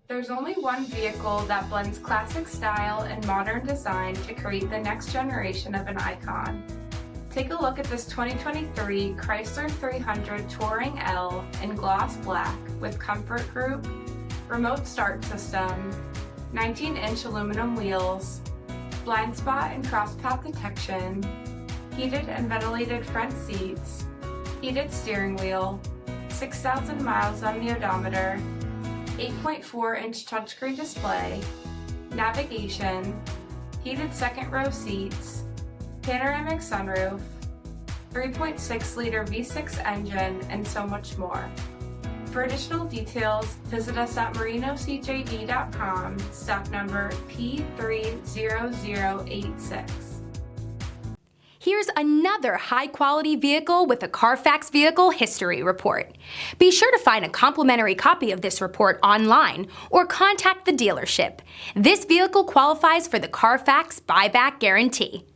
There's only one vehicle that blends classic style and modern design to create the next generation of an icon. Take a look at this 2023 Chrysler 300 Touring L in gloss black with comfort group, remote start system, 19-inch aluminum wheels, blind spot and cross path detection, heated and ventilated front seats, heated steering wheel, 6,000 miles on the odometer, 8.4-inch touchscreen display, navigation, heated second row seats, panoramic sunroof, 3.6-liter V6 engine, and so much more. For additional details, visit us at marinocjd.com, stock number P30086. Here's another high-quality vehicle with a CARFAX vehicle history report. Be sure to find a complimentary copy of this report online or contact the dealership. This vehicle qualifies for the CARFAX buyback guarantee.